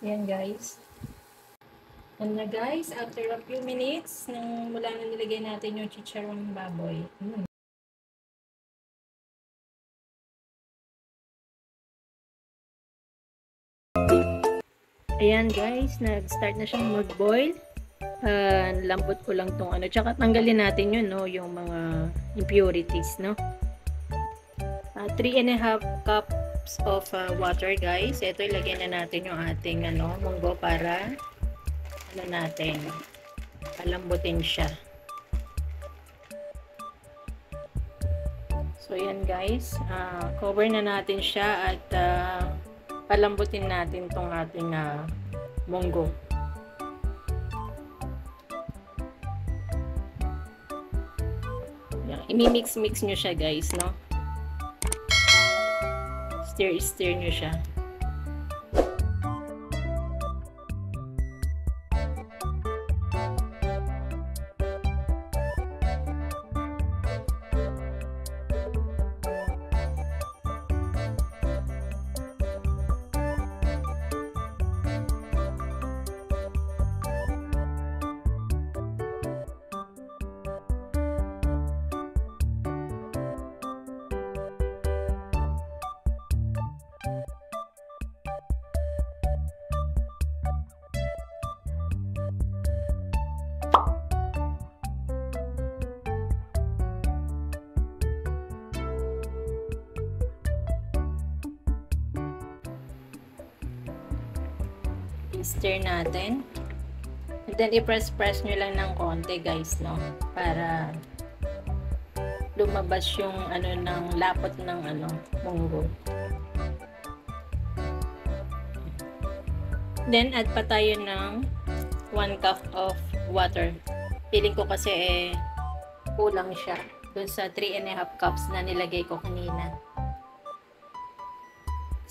Yan guys. And na guys, after a few minutes, nang mula na nilagay natin yung chicharong baboy. Ayan guys, nag-start na siyang mag-boil. Lambot ko lang tong ano. Tsaka tanggalin natin yun, no? Yung mga impurities, no? 3.5 cups of water guys. Ito ilagay na natin yung ating munggo para natin palambutin siya. So yan guys, cover na natin siya at palambutin natin tong ating munggo. Imi-mix nyo siya guys, no? Stir nyo siya. Stir natin. And then, i-press nyo lang ng konti guys, no? Para lumabas yung ng lapot ng munggo. Then, add pa tayo ng 1 cup of water. Feeling ko kasi kulang siya dun sa 3.5 cups na nilagay ko kanina.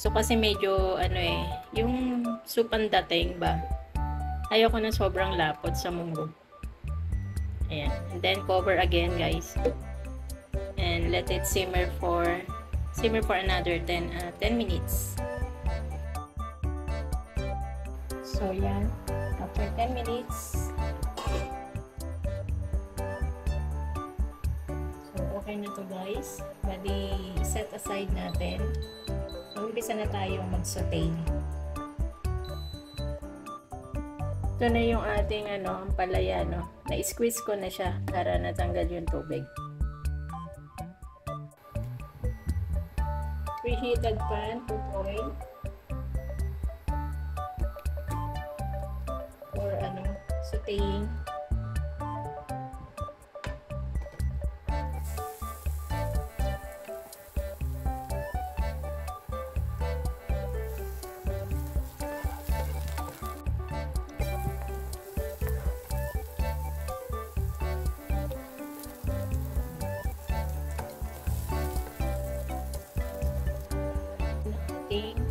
So, kasi medyo, yung soup ang dating ba? Ayoko na sobrang lapot sa munggo. Ayan. And then, cover again, guys. And let it simmer for another 10 minutes. So, yan. After 10 minutes, so, okay na to guys. Bali, set aside natin. Umpisa na tayong mag-saute. Ito na yung ating ampalaya, no? Na-squeeze ko na siya para natanggal yung tubig. Preheated pan, put oil. For sauteing.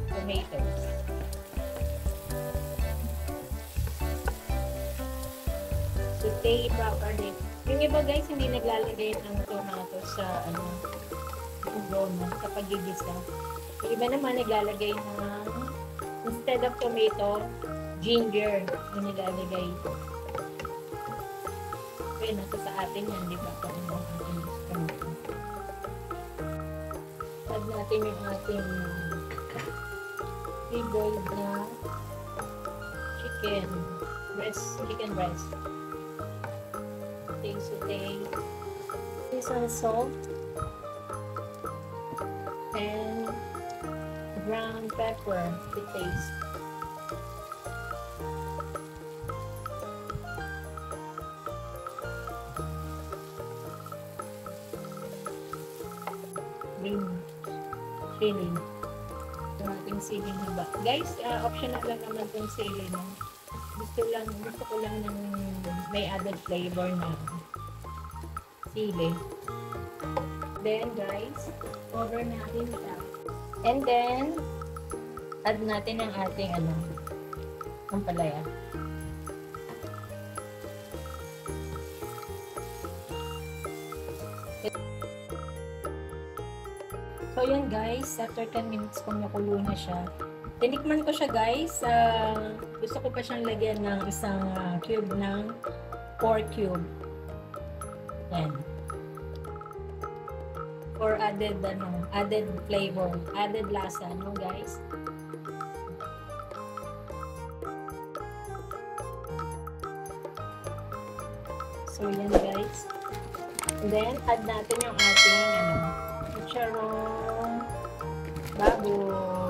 Tomatoes. Saute properly. Yung iba guys, hindi naglalagay ng tomatoes sa ulo kapag gigisa. Yung iba naman naglalagay ng instead of tomato, ginger yung nilalagay. Kaya nasa sa atin yan, di ba? Kung ano ang ating tomato. Add natin yung ating pre-boiled na chicken breast. Saute. Some salt and ground pepper to taste. Green chili. Siling haba. Guys, optional lang naman itong sili, no? Gusto ko lang ng may added flavor na sili. Then, guys, cover natin siya. And then, add natin ang ating ampalaya. So, yan guys, after 10 minutes kung nakulo na siya, Tinikman ko siya guys. Gusto ko pa siyang lagyan ng isang cube ng 4 cube. Yan. For added added flavor, added lasa, no guys? So yan guys. And then add natin yung ating chicharron baboy.